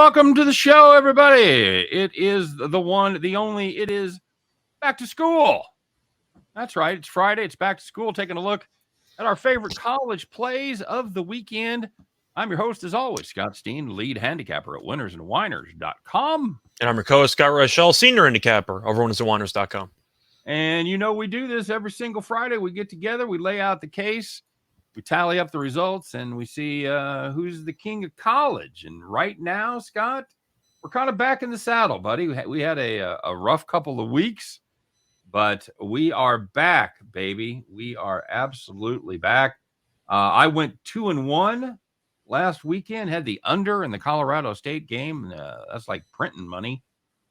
welcome to the show, everybody. It is the one, the only, it is back to school. That's right. It's Friday. It's back to school. Taking a look at our favorite college plays of the weekend. I'm your host, as always, Scott Steen, lead handicapper at winnersandwhiners.com. And I'm your co-host, Scott Rochelle, senior handicapper over winnersandwhiners.com. And you know, we do this every single Friday. We get together, we lay out the case, we tally up the results, and we see who's the king of college. And right now, Scott, we're kind of back in the saddle, buddy. We had a rough couple of weeks, but we are back, baby. We are absolutely back. I went 2-1 last weekend, had the under in the Colorado State game. That's like printing money.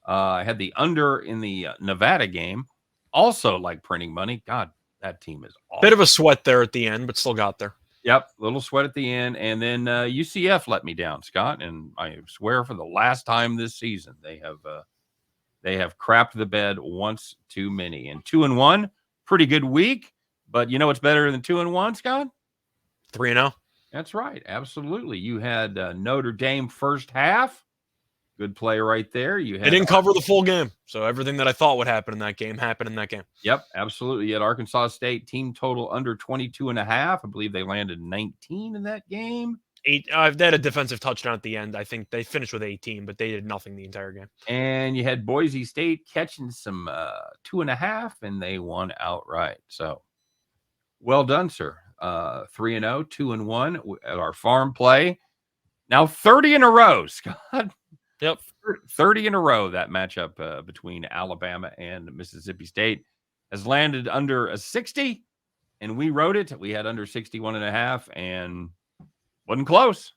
I had the under in the Nevada game, also like printing money. God, that team is awful. Bit of a sweat there at the end, but still got there. Yep, little sweat at the end. And then UCF let me down, Scott. And I swear for the last time this season, they have crapped the bed once too many. And 2-1, pretty good week. But you know what's better than 2-1, Scott? 3-0. That's right. Absolutely. You had Notre Dame first half. Good play right there. You had They didn't cover the full game. So everything that I thought would happen in that game happened in that game. Yep, absolutely. You had Arkansas State team total under 22.5. I believe they landed 19 in that game. They had a defensive touchdown at the end. I think they finished with 18, but they did nothing the entire game. And you had Boise State catching some 2.5, and they won outright. So well done, sir. 3-0, 2-1 at our farm play. Now 30 in a row, Scott. Yep. 30 in a row, that matchup between Alabama and Mississippi State has landed under a 60, and we wrote it. We had under 61.5, and wasn't close.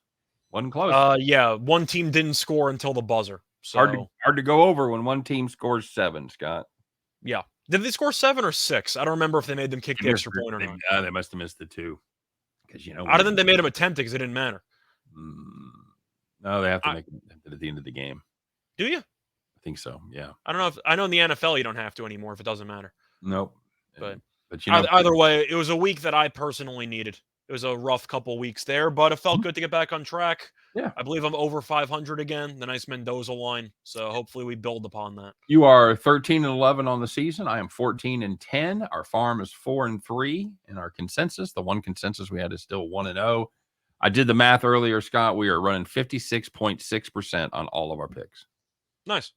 Yeah, one team didn't score until the buzzer. So hard to go over when one team scores 7, Scott. Yeah. Did they score 7 or 6? I don't remember if they made them kick the extra point or not. They must have missed the 2. Because I don't think they made them attempt it because it didn't matter. No, they have to make it at the end of the game. Do you? I think so. Yeah. I don't know I know in the NFL you don't have to anymore if it doesn't matter. Nope. But you know, either way, it was a week that I personally needed. It was a rough couple weeks there, but it felt good to get back on track. Yeah. I believe I'm over 500 again, the nice Mendoza line. So hopefully we build upon that. You are 13-11 on the season. I am 14-10. Our farm is 4-3 in our consensus. The one consensus we had is still 1-0. I did the math earlier, Scott. We are running 56.6% on all of our picks. Nice.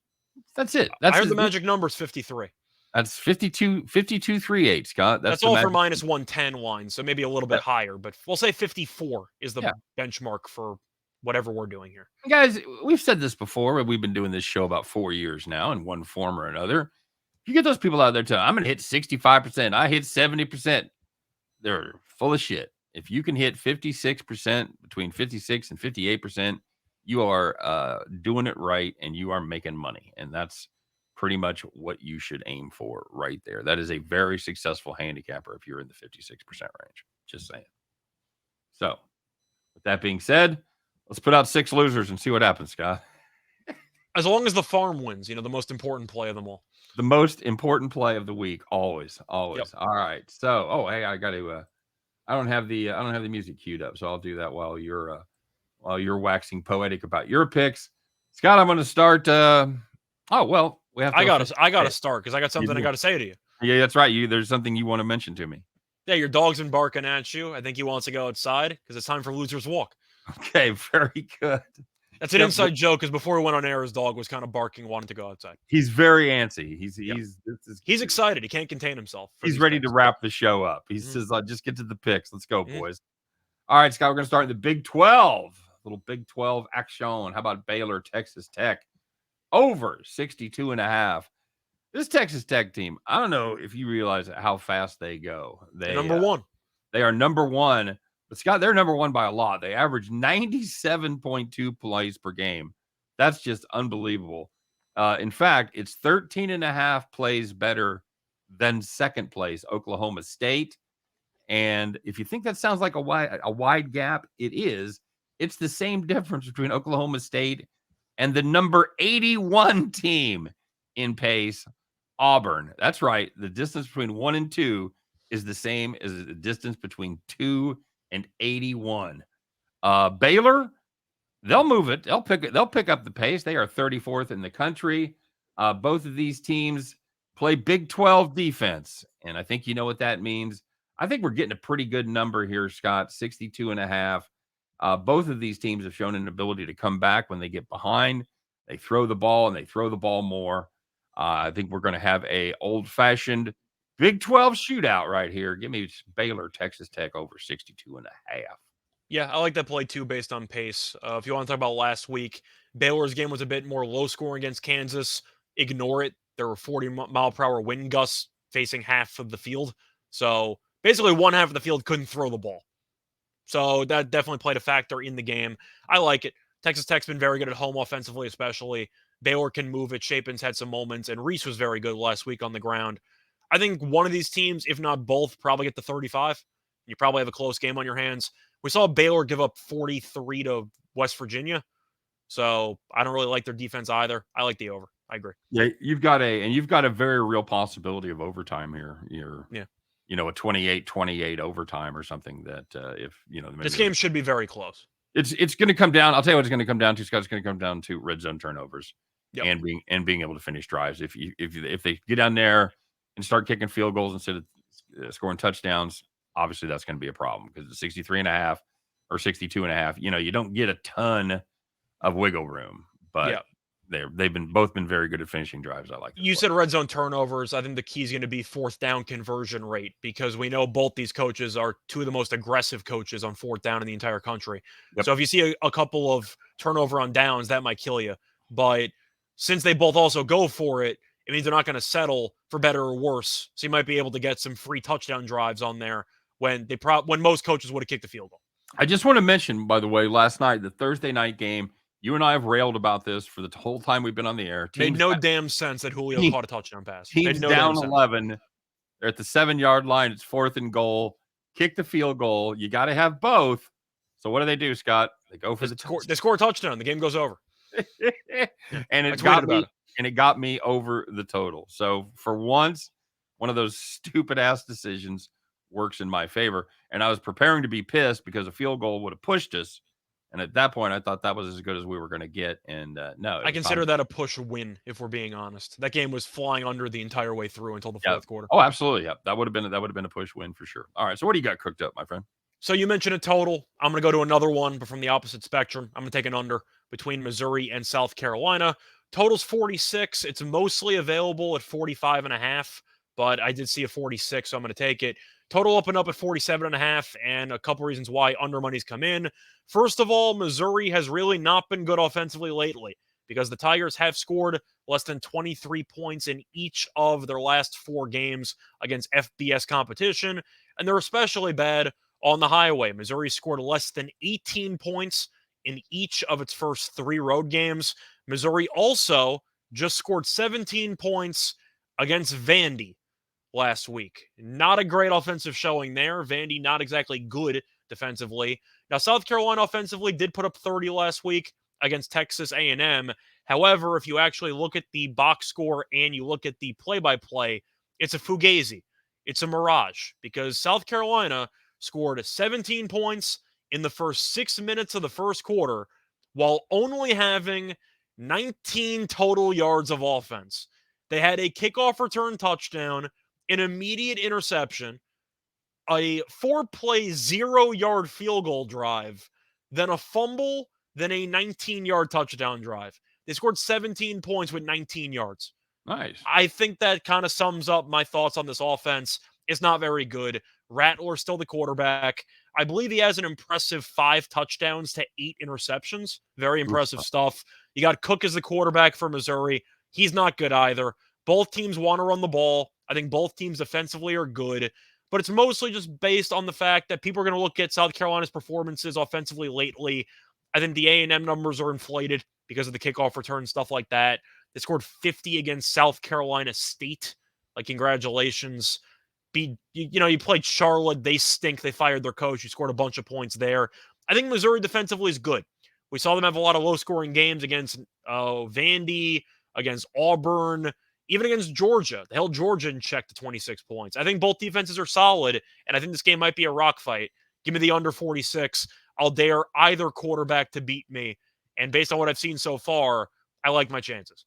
That's it. I heard the magic number is 53. That's 52.38, Scott. That's all for minus 110 lines, so maybe a little bit higher, but we'll say 54 is the benchmark for whatever we're doing here. Guys, we've said this before. We've been doing this show about 4 years now in one form or another. You get those people out there telling, I'm going to hit 65%. I hit 70%. They're full of shit. If you can hit 56%, between 56 and 58%, you are doing it right and you are making money. And that's pretty much what you should aim for right there. That is a very successful handicapper if you're in the 56% range. Just saying. So, with that being said, let's put out 6 losers and see what happens, Scott. As long as the farm wins, the most important play of them all. The most important play of the week, always. Yep. All right. So, hey, I got to. I don't have the music queued up, so I'll do that while you're waxing poetic about your picks, Scott. I'm going to start. We have. I got to start because I got something I got to say to you. Yeah, that's right. There's something you want to mention to me. Yeah, your dog's been barking at you. I think he wants to go outside because it's time for Loser's Walk. Okay, very good. That's an inside joke because before we went on air, his dog was kind of barking, wanting to go outside. He's very antsy. He's excited. He can't contain himself. He's ready to wrap the show up. He says, just get to the picks. Let's go, boys. All right, Scott, we're going to start in the Big 12. Little Big 12 action. How about Baylor, Texas Tech? Over 62.5. This Texas Tech team, I don't know if you realize how fast they go. They're number one. They are number one. But, Scott, they're number one by a lot. They average 97.2 plays per game. That's just unbelievable. In fact, it's 13.5 plays better than second place, Oklahoma State. And if you think that sounds like a wide gap, it is. It's the same difference between Oklahoma State and the number 81 team in pace, Auburn. That's right. The distance between 1 and 2 is the same as the distance between 2 and 81. Baylor, They'll move it. They'll pick up the pace. They are 34th in the country. Both of these teams play Big 12 defense, and I think you know what that means. I think we're getting a pretty good number here, Scott, 62 and a half. Both of these teams have shown an ability to come back when they get behind. They throw the ball and they throw the ball more. I think we're going to have a old-fashioned Big 12 shootout right here. Give me Baylor, Texas Tech over 62 and a half. Yeah, I like that play too based on pace. If you want to talk about last week, Baylor's game was a bit more low scoring against Kansas. Ignore it. There were 40-mile-per-hour wind gusts facing half of the field. So basically, one half of the field couldn't throw the ball. So that definitely played a factor in the game. I like it. Texas Tech's been very good at home offensively, especially. Baylor can move it. Chapin's had some moments, and Reese was very good last week on the ground. I think one of these teams, if not both, probably get to 35. You probably have a close game on your hands. We saw Baylor give up 43 to West Virginia. So I don't really like their defense either. I like the over. I agree. Yeah, you've got a very real possibility of overtime here. Yeah. A 28-28 overtime or something that if this game should be very close. It's going to come down. I'll tell you what it's going to come down to, Scott. It's going to come down to red zone turnovers and being able to finish drives. If they get down there and start kicking field goals instead of scoring touchdowns, obviously that's going to be a problem because it's 63 and a half or 62 and a half. You don't get a ton of wiggle room, but they've both been very good at finishing drives. I like. You said red zone turnovers. I think the key is going to be fourth down conversion rate because we know both these coaches are two of the most aggressive coaches on fourth down in the entire country. Yep. So if you see a couple of turnover on downs, that might kill you. But since they both also go for it, it means they're not going to settle for better or worse. So you might be able to get some free touchdown drives on there when most coaches would have kicked a field goal. I just want to mention, by the way, last night, the Thursday night game, you and I have railed about this for the whole time we've been on the air. Made no damn sense that Julio caught a touchdown pass. Team's down 11. They're at the 7-yard line. It's 4th and goal. Kick the field goal. You got to have both. So what do they do, Scott? They go for they score a touchdown. The game goes over. And it got me over the total. So for once, one of those stupid ass decisions works in my favor. And I was preparing to be pissed because a field goal would have pushed us. And at that point, I thought that was as good as we were going to get. And no. I consider that a push win, if we're being honest. That game was flying under the entire way through until the fourth quarter. Oh, absolutely. Yeah. That would have been a push win for sure. All right. So what do you got cooked up, my friend? So you mentioned a total. I'm going to go to another one, but from the opposite spectrum. I'm going to take an under between Missouri and South Carolina. Total's 46. It's mostly available at 45.5, but I did see a 46, so I'm going to take it. Total opened up at 47.5, and a couple reasons why under money's come in. First of all, Missouri has really not been good offensively lately because the Tigers have scored less than 23 points in each of their last 4 games against FBS competition, and they're especially bad on the highway. Missouri scored less than 18 points in each of its first 3 road games. Missouri also just scored 17 points against Vandy last week. Not a great offensive showing there. Vandy not exactly good defensively. Now, South Carolina offensively did put up 30 last week against Texas A&M. However, if you actually look at the box score and you look at the play-by-play, it's a fugazi. It's a mirage because South Carolina scored 17 points in the first 6 minutes of the first quarter while only having 19 total yards of offense. They had a kickoff return touchdown, an immediate interception, a 4-play 0-yard field goal drive, then a fumble, then a 19-yard touchdown drive. They scored 17 points with 19 yards. Nice. I think that kind of sums up my thoughts on this offense. It's not very good. Rattler's still the quarterback. I believe he has an impressive 5 touchdowns to 8 interceptions. Very impressive stuff. You got Cook as the quarterback for Missouri. He's not good either. Both teams want to run the ball. I think both teams defensively are good, but it's mostly just based on the fact that people are going to look at South Carolina's performances offensively lately. I think the A&M numbers are inflated because of the kickoff return, stuff like that. They scored 50 against South Carolina State. Like, congratulations. You played Charlotte. They stink. They fired their coach. You scored a bunch of points there. I think Missouri defensively is good. We saw them have a lot of low-scoring games against Vandy, against Auburn, even against Georgia. They held Georgia in check to 26 points. I think both defenses are solid, and I think this game might be a rock fight. Give me the under 46. I'll dare either quarterback to beat me And based on what I've seen so far, I like my chances.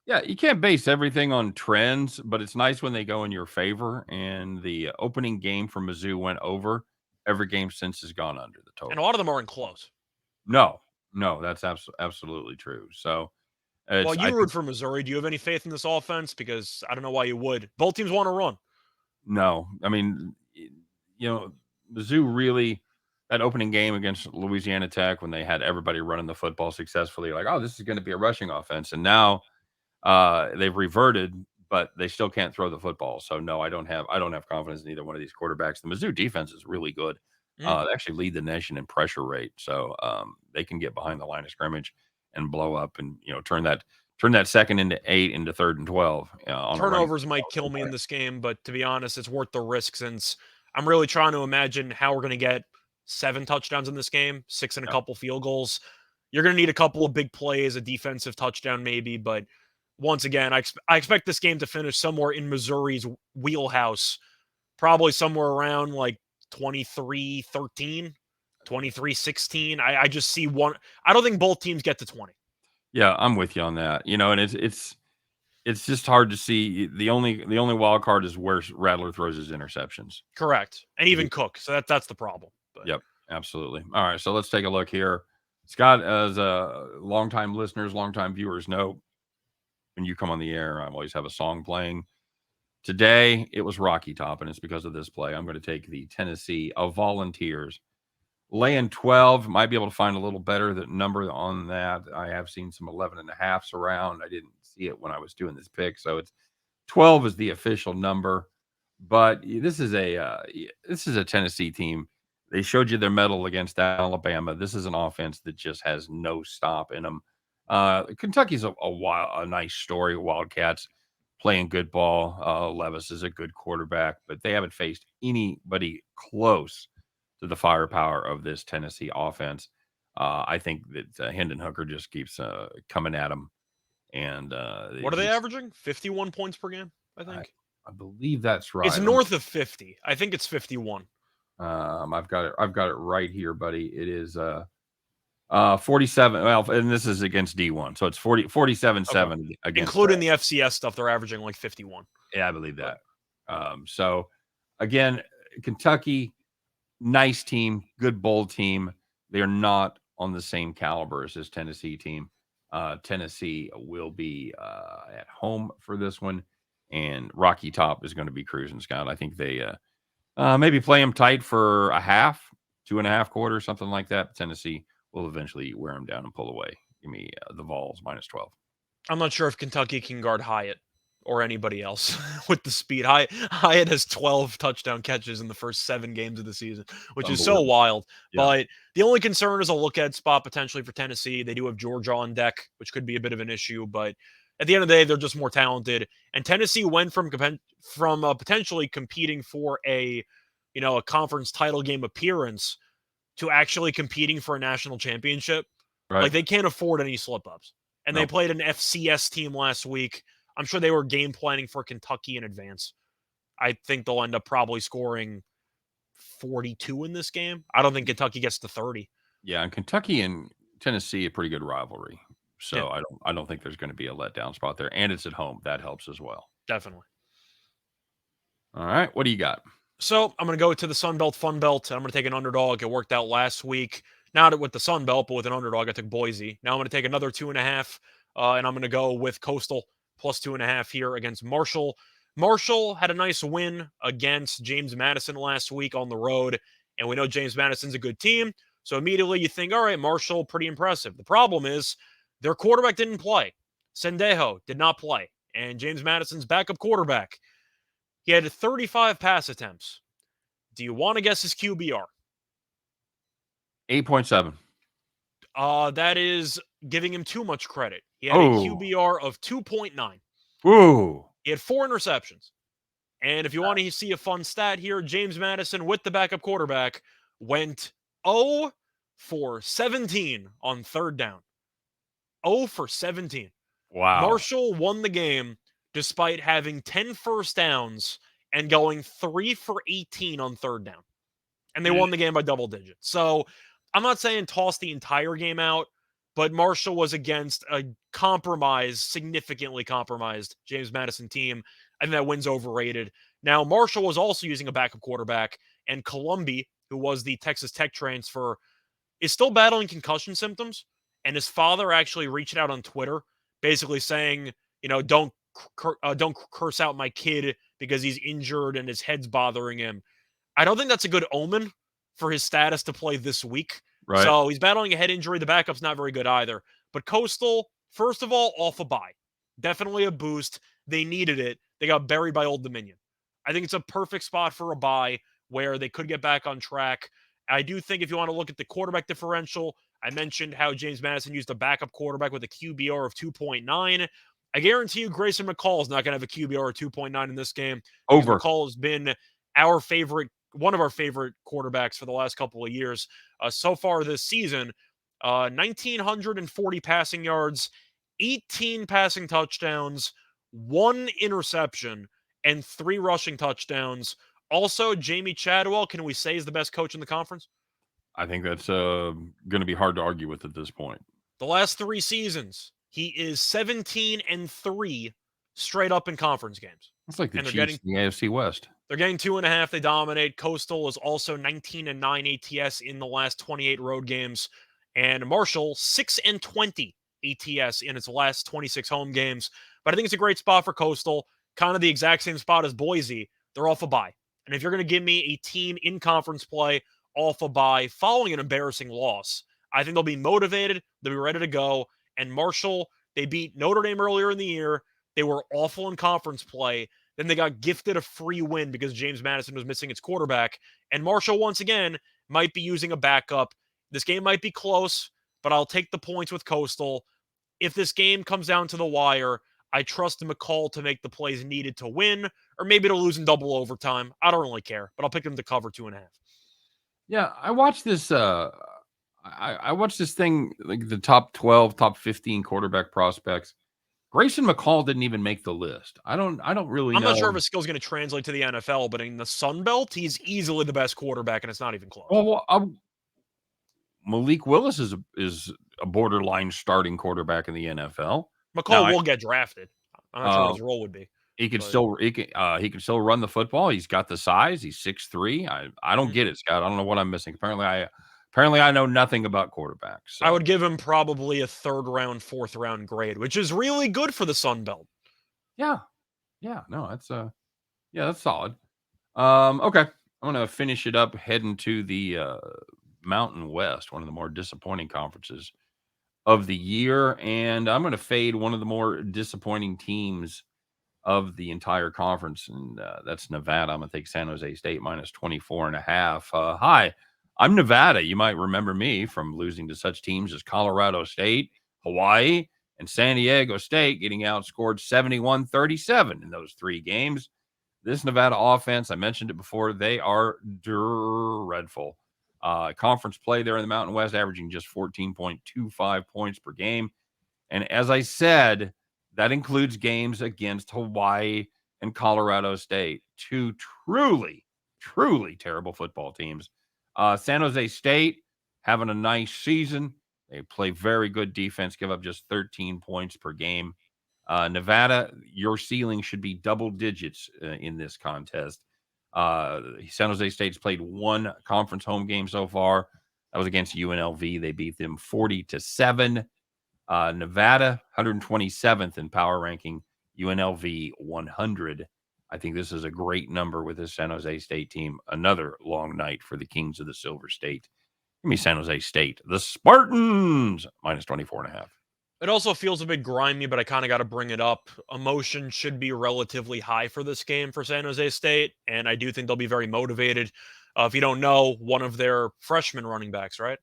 Yeah, you can't base everything on trends, but it's nice when they go in your favor. And the opening game for Mizzou went over. Every game since has gone under the And a total. lot of them aren't close. No, no, that's absolutely true. So Well, it's I you root think for Missouri. Do you have any faith in this offense? Because I don't know why you would. Both teams want to run. no, I mean, Mizzou really that opening game against Louisiana Tech when they had everybody running the football successfully, like, oh, this is going to be a rushing offense, and now they've reverted, but they still can't throw the football. So no, I don't have confidence in either one of these quarterbacks. The Mizzou defense is really good. They actually lead the nation in pressure rate, so they can get behind the line of scrimmage and blow up, and turn that second into 8 into third and 12 on a running. Turnovers might kill me in this game, but to be honest, it's worth the risk since I'm really trying to imagine how we're going to get 7 touchdowns in this game, 6 and a Yeah, couple field goals. You're going to need a couple of big plays, a defensive touchdown maybe, but once again, I expect this game to finish somewhere in Missouri's wheelhouse, probably somewhere around like 23-13, 23-16. I just see one. I don't think both teams get to 20. yeah, I'm with you on that. And it's just hard to see. The only wild card is where Rattler throws his interceptions. Correct. And He even Cook. So that's the problem. But Yep, absolutely. All right, so let's take a look here. Scott, as longtime listeners, longtime viewers know, when you come on the air, I always have a song playing. Today, it was Rocky Top, and it's because of this play. I'm going to take the Tennessee of Volunteers. Laying 12, might be able to find a little better number on that. I have seen some 11 and a halfs around. I didn't see it when I was doing this pick, so it's 12 is the official number. But this is a Tennessee team. They showed you their mettle against Alabama. This is an offense that just has no stop in them. Kentucky's a nice story. Wildcats playing good ball. Levis is a good quarterback, but they haven't faced anybody close to the firepower of this Tennessee offense. I think that Hendon Hooker just keeps coming at them, and what are they averaging? 51 points per game, I I, think. I believe that's right. It's north of 50. I think it's 51. I've got it right here, buddy. It is 47. Well, and this is against D1, so it's 47-7 Okay. against Including the FCS stuff, they're averaging like 51. yeah, I believe But that. So again, Kentucky, nice team, good bowl team. They're not on the same caliber as this Tennessee team. Tennessee will be at home for this one, and Rocky Top is going to be cruising, Scott. I think they maybe play them tight for a half, 2.5 quarters, something like that. Tennessee will eventually wear them down and pull away. Give me the Vols -12. I'm not sure if Kentucky can guard Hyatt or anybody else with the speed. Hyatt has 12 touchdown catches in the first 7 games of the season, which is so Unbelievable. wild. Yeah. But the only concern is a look-ahead spot potentially for Tennessee. They do have Georgia on deck, which could be a bit of an issue. But at the end of the day, they're just more talented. And Tennessee went from potentially competing for a conference title game appearance to actually competing for a national championship. Right. Like they can't afford any slip-ups. And they No. played an FCS team last week. I'm sure they were game planning for Kentucky in advance. I think they'll end up probably scoring 42 in this game. I don't think Kentucky gets to 30. Yeah, and Kentucky and Tennessee, a pretty good rivalry. Yeah, So I don't think there's going to be a letdown spot there. And it's at home. That helps as well. definitely. All right. What do you got? So I'm going to go to the Sun Belt Fun Belt. I'm going to take an underdog. It worked out last week. Not with the Sun Belt, but with an underdog. I took Boise. Now I'm going to take another 2.5, and I'm going to go with Coastal plus 2.5 here against Marshall. Marshall had a nice win against James Madison last week on the road, and we know James Madison's a good team. So immediately you think, all right, Marshall, pretty impressive. The problem is their quarterback didn't play. Sendejo did not play, and James Madison's backup quarterback, he had 35 pass attempts. Do you want to guess his QBR? 8.7. That is giving him too much credit. He had a QBR of 2.9. Ooh. He had 4 interceptions. And if you want to see a fun stat here, James Madison with the backup quarterback went 0 for 17 on third down. 0 for 17. Wow. Marshall won the game despite having 10 first downs and going 3 for 18 on third down. And they won the game by double digits. So I'm not saying toss the entire game out, but Marshall was against a significantly compromised James Madison team. I think that win's overrated. Now, Marshall was also using a backup quarterback, and Columbi, who was the Texas Tech transfer, is still battling concussion symptoms. And his father actually reached out on Twitter, basically saying, don't curse out my kid because he's injured and his head's bothering him. I don't think that's a good omen for his status to play this week. Right. So he's battling a head injury. The backup's not very good either. But Coastal, first of all, off a bye. Definitely a boost. They needed it. They got buried by Old Dominion. I think it's a perfect spot for a bye where they could get back on track. I do think if you want to look at the quarterback differential, I mentioned how James Madison used a backup quarterback with a QBR of 2.9. I guarantee you Grayson McCall is not going to have a QBR of 2.9 in this game. Over. McCall has been one of our favorite quarterbacks for the last couple of years. So far this season, 1,940 passing yards, 18 passing touchdowns, 1 interception, and 3 rushing touchdowns. Also, Jamie Chadwell, can we say is the best coach in the conference? I think that's going to be hard to argue with at this point. The last 3 seasons, he is 17-3 straight up in conference games. It's like the Chiefs in the AFC West. They're getting 2.5. They dominate. Coastal is also 19-9 ATS in the last 28 road games. And Marshall, 6-20 ATS in its last 26 home games. But I think it's a great spot for Coastal. Kind of the exact same spot as Boise. They're off a bye. And if you're going to give me a team in conference play off a bye following an embarrassing loss, I think they'll be motivated. They'll be ready to go. And Marshall, they beat Notre Dame earlier in the year. They were awful in conference play. Then they got gifted a free win because James Madison was missing its quarterback. And Marshall, once again, might be using a backup. This game might be close, but I'll take the points with Coastal. If this game comes down to the wire, I trust McCall to make the plays needed to win, or maybe to lose in double overtime. I don't really care, but I'll pick them to cover 2.5. Yeah, I watched this. I watched this thing, like the top 12, top 15 quarterback prospects. Grayson McCall didn't even make the list. I don't really know. I'm not sure if his skill is going to translate to the NFL, but in the Sun Belt, he's easily the best quarterback, and it's not even close. Well, Malik Willis is a borderline starting quarterback in the NFL. McCall will get drafted. I'm not sure what his role would be. He can still run the football. He's got the size. He's 6'3". I don't get it, Scott. I don't know what I'm missing. Apparently I know nothing about quarterbacks. So. I would give him probably a 3rd round, 4th round grade, which is really good for the Sun Belt. Yeah. No, that's solid. Okay. I'm gonna finish it up heading to the Mountain West, one of the more disappointing conferences of the year, and I'm gonna fade one of the more disappointing teams of the entire conference, and that's Nevada. I'm gonna take San Jose State minus 24.5. Hi, I'm Nevada. You might remember me from losing to such teams as Colorado State, Hawaii, and San Diego State, getting outscored 71-37 in those 3 games. This Nevada offense, I mentioned it before, they are dreadful. Conference play there in the Mountain West, averaging just 14.25 points per game. And as I said, that includes games against Hawaii and Colorado State, 2 truly, truly terrible football teams. San Jose State having a nice season. They play very good defense, give up just 13 points per game. Nevada, your ceiling should be double digits in this contest. San Jose State's played 1 conference home game so far. That was against UNLV. They beat them 40-7. Nevada, 127th in power ranking. UNLV, 100. I think this is a great number with this San Jose State team. Another long night for the Kings of the Silver State. Give me San Jose State. The Spartans, minus 24.5. It also feels a bit grimy, but I kind of got to bring it up. Emotion should be relatively high for this game for San Jose State, and I do think they'll be very motivated. If you don't know, one of their freshman running backs, right?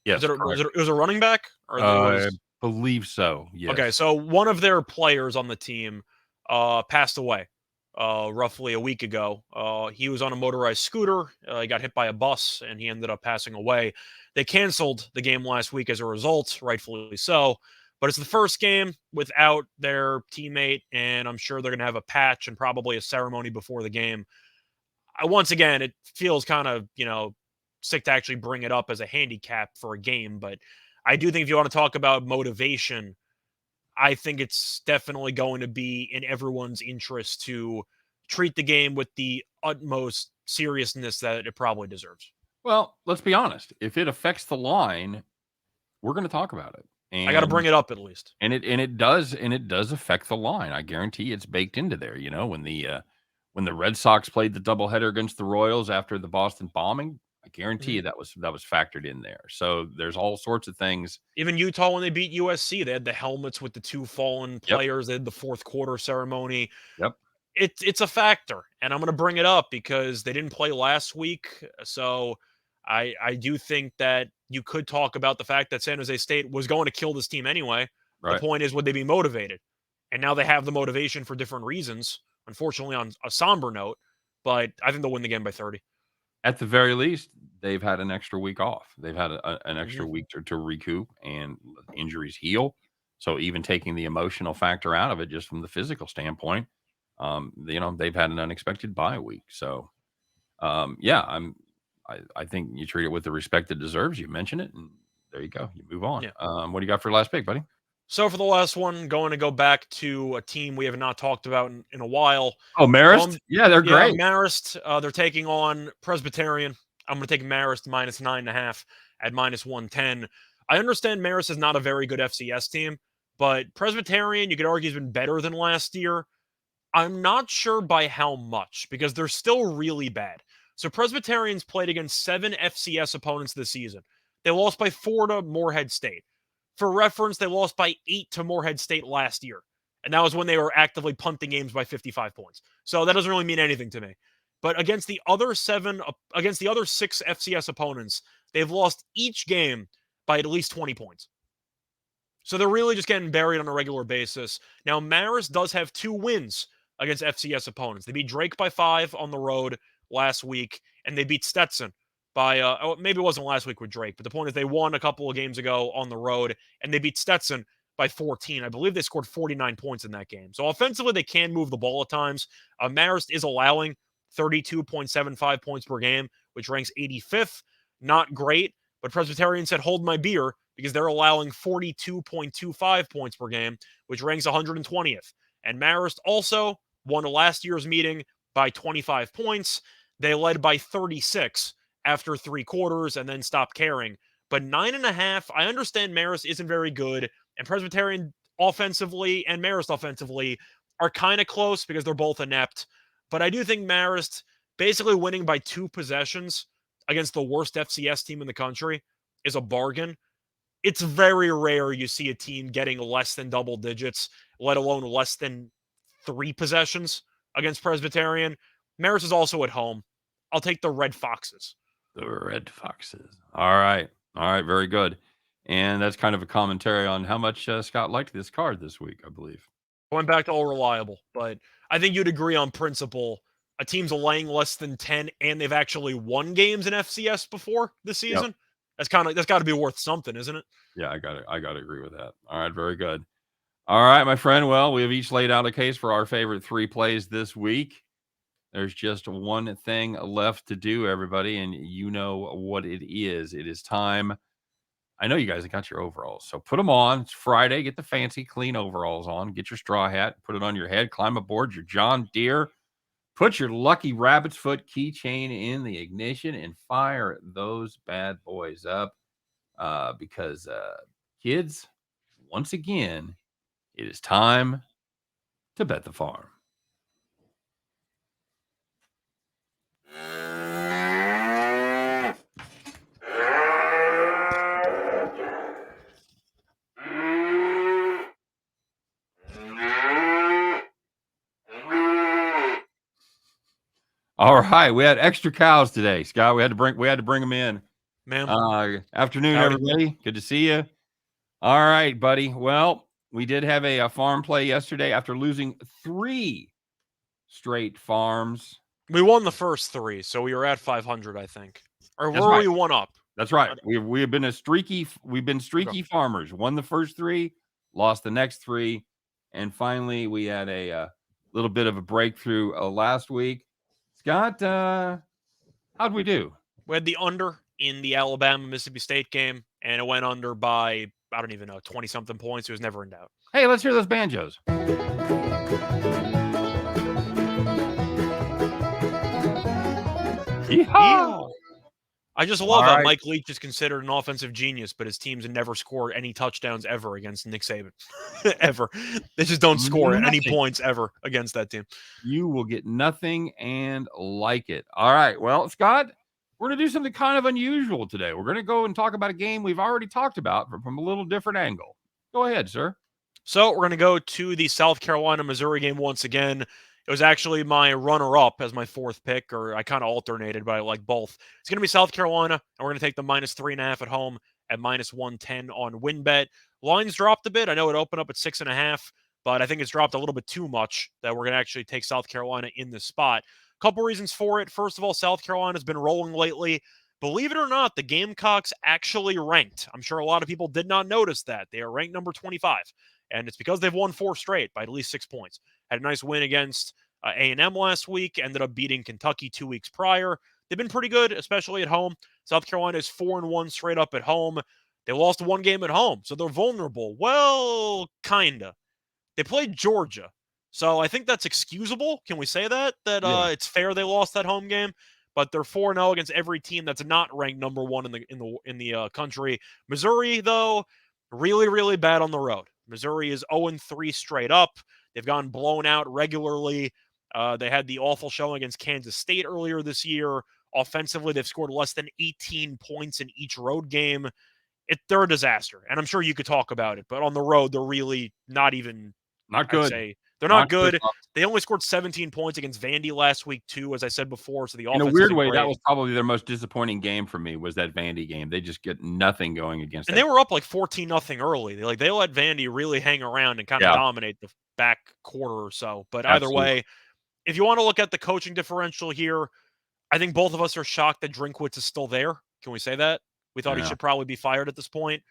Yes, it was a running back? Or I believe so, yes. Okay, so one of their players on the team passed away roughly a week ago. He was on a motorized scooter. He got hit by a bus, and he ended up passing away. They canceled the game last week as a result, rightfully so. But it's the first game without their teammate, and I'm sure they're going to have a patch and probably a ceremony before the game. Once again, it feels kind of, sick to actually bring it up as a handicap for a game, but I do think if you want to talk about motivation, I think it's definitely going to be in everyone's interest to treat the game with the utmost seriousness that it probably deserves. Well, let's be honest. If it affects the line, we're going to talk about it. I got to bring it up at least. And it does affect the line. I guarantee it's baked into there. You know, when the Red Sox played the doubleheader against the Royals after the Boston bombing, I guarantee you that was factored in there. So there's all sorts of things. Even Utah, when they beat USC, they had the helmets with the 2 fallen players. They had the fourth quarter ceremony. Yep. It's a factor, and I'm going to bring it up because they didn't play last week. So I do think that you could talk about the fact that San Jose State was going to kill this team anyway. Right. The point is, would they be motivated? And now they have the motivation for different reasons, unfortunately on a somber note, but I think they'll win the game by 30. At the very least, they've had an extra week off. They've had an extra week to recoup and injuries heal. So even taking the emotional factor out of it, just from the physical standpoint, they've had an unexpected bye week. So, I think you treat it with the respect it deserves. You mention it, and there you go. You move on. Yeah. What do you got for last pick, buddy? So for the last one, going to go back to a team we have not talked about in a while. Oh, Marist? Yeah, they're great. Marist, they're taking on Presbyterian. I'm going to take Marist minus 9.5 at minus 110. I understand Marist is not a very good FCS team, but Presbyterian, you could argue, has been better than last year. I'm not sure by how much, because they're still really bad. So Presbyterians played against 7 FCS opponents this season. They lost by 4 to Morehead State. For reference, they lost by 8 to Morehead State last year. And that was when they were actively punting games by 55 points. So that doesn't really mean anything to me. But against the other 6 FCS opponents, they've lost each game by at least 20 points. So they're really just getting buried on a regular basis. Now, Marist does have 2 wins against FCS opponents. They beat Drake by 5 on the road last week, and they beat Stetson by, maybe it wasn't last week with Drake, but the point is they won a couple of games ago on the road, and they beat Stetson by 14. I believe they scored 49 points in that game. So offensively, they can move the ball at times. Marist is allowing 32.75 points per game, which ranks 85th. Not great, but Presbyterian said, hold my beer, because they're allowing 42.25 points per game, which ranks 120th. And Marist also won last year's meeting by 25 points. They led by 36 after 3 quarters and then stopped caring. But 9.5, I understand Marist isn't very good, and Presbyterian offensively and Marist offensively are kind of close because they're both inept. But I do think Marist basically winning by 2 possessions against the worst FCS team in the country is a bargain. It's very rare you see a team getting less than double digits, let alone less than 3 possessions against Presbyterian. Marist is also at home. I'll take the Red Foxes. The Red Foxes. All right. Very good. And that's kind of a commentary on how much Scott liked this card this week, I believe. Going back to all reliable, but I think you'd agree on principle. A team's laying less than 10, and they've actually won games in FCS before this season. Yep. That's got to be worth something, isn't it? Yeah, I got to agree with that. All right, very good. All right, my friend. Well, we have each laid out a case for our favorite 3 plays this week. There's just one thing left to do, everybody, and you know what it is. It is time. I know you guys have got your overalls, so put them on. It's Friday. Get the fancy, clean overalls on. Get your straw hat. Put it on your head. Climb aboard your John Deere. Put your lucky rabbit's foot keychain in the ignition and fire those bad boys up. Because kids, once again, it is time to bet the farm. All right, we had extra cows today, Scott. We had to bring them in. Ma'am. Afternoon, howdy, everybody. Good to see you. All right, buddy. Well, we did have a farm play yesterday after losing 3 straight farms. We won the first 3, so we were at 500, I think. Or That's were right. we 1 up? That's right. We have been streaky farmers. Won the first 3, lost the next 3, and finally we had a little bit of a breakthrough last week. Scott, how'd we do? We had the under in the Alabama-Mississippi State game, and it went under by, I don't even know, 20-something points. It was never in doubt. Hey, let's hear those banjos. Yeehaw! I just All love how right. Mike Leach is considered an offensive genius, but his teams have never scored any touchdowns ever against Nick Saban. Ever. They just don't score any Nothing. points ever against that team. You will get nothing and like it. All right. Well, Scott, we're going to do something kind of unusual today. We're going to go and talk about a game we've already talked about from a little different angle. Go ahead, sir. So we're going to go to the South Carolina-Missouri game once again. It was actually my runner-up as my fourth pick, or I kind of alternated, but I like both. It's going to be South Carolina, and we're going to take the -3.5 at home at -110 on WinBet. Lines dropped a bit. I know it opened up at 6.5, but I think it's dropped a little bit too much that we're going to actually take South Carolina in this spot. Couple reasons for it. First of all, South Carolina's been rolling lately. Believe it or not, the Gamecocks actually ranked. I'm sure a lot of people did not notice that. They are ranked number 25. And it's because they've won 4 straight by at least 6 points. Had a nice win against A&M last week, ended up beating Kentucky 2 weeks prior. They've been pretty good, especially at home. South Carolina is 4-1 straight up at home. They lost 1 game at home, so they're vulnerable. Well, kinda. They played Georgia, so I think that's excusable. Can we say that? Yeah. It's fair they lost that home game, but they're 4-0 against every team that's not ranked number 1 in the country. Missouri, though, really, really bad on the road. Missouri is 0-3 straight up. They've gotten blown out regularly. They had the awful showing against Kansas State earlier this year. Offensively, they've scored less than 18 points in each road game. They're a disaster, and I'm sure you could talk about it, but on the road, they're really not even, Not I'd good. say, they're not Not good. good. They only scored 17 points against Vandy last week, too, as I said before, so the In a offense weird isn't way, that great. was probably their most disappointing game for me was that Vandy game. They just get nothing going against And that. they were up like 14-0 early. They let Vandy really hang around and kind of Yeah, dominate the back quarter or so. But either absolutely. way, if you want to look at the coaching differential here, I think both of us are shocked that Drinkwitz is still there. Can we say that? We thought he Yeah. should probably be fired at this point.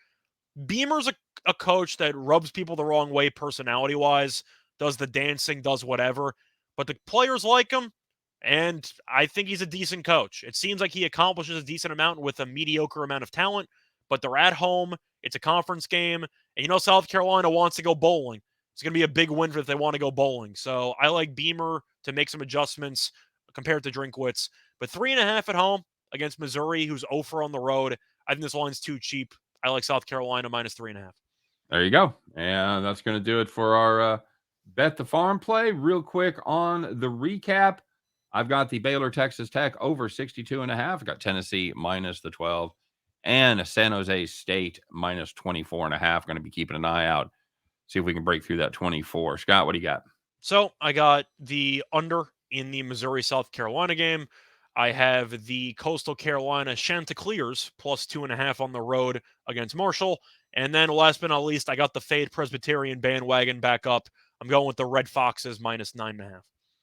Beamer's a coach that rubs people the wrong way personality-wise, does the dancing, does whatever, but the players like him, and I think he's a decent coach. It seems like he accomplishes a decent amount with a mediocre amount of talent, but they're at home. It's a conference game, and South Carolina wants to go bowling. It's going to be a big win if they want to go bowling. So I like Beamer to make some adjustments compared to Drinkwitz, but 3.5 at home against Missouri, who's 0 on the road. I think this line's too cheap. I like South Carolina -3.5. There you go. And that's going to do it for our Bet the Farm play. Real quick on the recap, I've got the Baylor Texas Tech over 62.5. I've got Tennessee -12 and San Jose State -24.5. Going to be keeping an eye out, see if we can break through that 24. Scott, what do you got? So I got the under in the Missouri-South Carolina game. I have the Coastal Carolina Chanticleers +2.5 on the road against Marshall. And then last but not least, I got the Fade Presbyterian bandwagon back up. I'm going with the Red Foxes -9.5.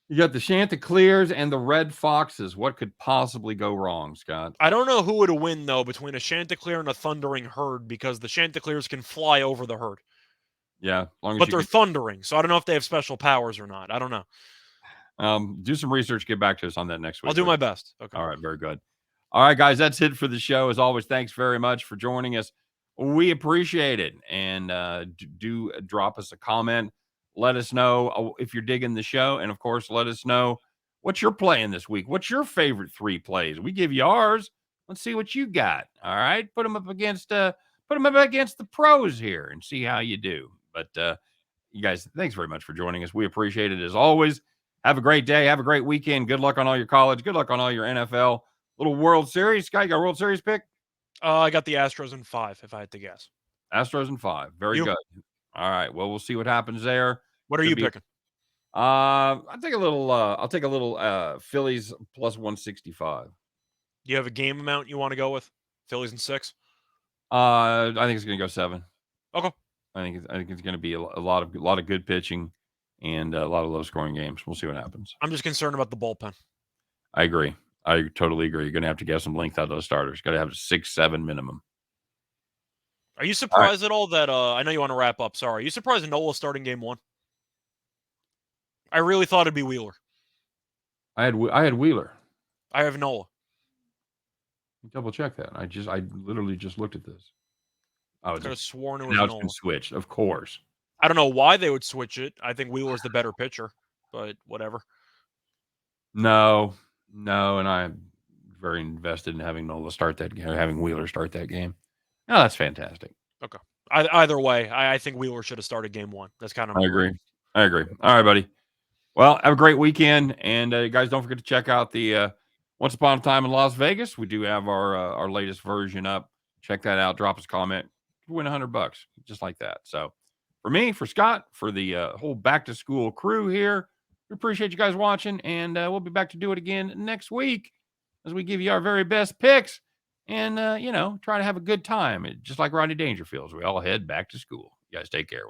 You got the Chanticleers and the Red Foxes. What could possibly go wrong, Scott? I don't know who would win, though, between a Chanticleer and a Thundering Herd, because the Chanticleers can fly over the herd. Yeah, as long as But you they're can thundering, so I don't know if they have special powers or not. I don't know. do some research. Get back to us on that next week. I'll do my best. Okay. All right, very good. All right, guys, that's it for the show. As always, thanks very much for joining us. We appreciate it. And do drop us a comment. Let us know if you're digging the show. And of course, let us know what you're playing this week. What's your favorite 3 plays? We give you ours. Let's see what you got. All right. Put them up against the pros here and see how you do. But you guys, thanks very much for joining us. We appreciate it as always. Have a great day. Have a great weekend. Good luck on all your college. Good luck on all your NFL. Little World Series. Scott, you got a World Series pick? I got the Astros in 5, if I had to guess. Astros in 5. Very You? good. All right. Well, we'll see what happens there. What are you picking? I'll take a little Phillies +165. Do you have a game amount you want to go with? Phillies in 6? I think it's going to go 7. Okay. I think it's going to be a lot of good pitching and a lot of low scoring games. We'll see what happens. I'm just concerned about the bullpen. I agree. I totally agree. You're going to have to get some length out of those starters. Got to have 6-7 minimum. Are you surprised at all that I know you want to wrap up. Sorry. Are you surprised Nola starting game 1? I really thought it'd be Wheeler. I had Wheeler. I have Nola. Double check that. I literally just looked at this. Oh, Could have sworn it was now it's been Nola. switched. Of course. I don't know why they would switch it. I think Wheeler's the better pitcher, but whatever. No, and I'm very invested in having Nola start that game, or having Wheeler start that game. Oh, that's fantastic. Okay. Either way, I think Wheeler should have started game one. That's kind of my read. I agree. All right, buddy. Well, have a great weekend, and guys, don't forget to check out the Once Upon a Time in Las Vegas. We do have our latest version up. Check that out. Drop us a comment. You win $100 just like that. So, for me, for Scott, for the whole back to school crew here, we appreciate you guys watching, and we'll be back to do it again next week as we give you our very best picks and try to have a good time, just like Rodney Dangerfield. We all head back to school. You guys take care.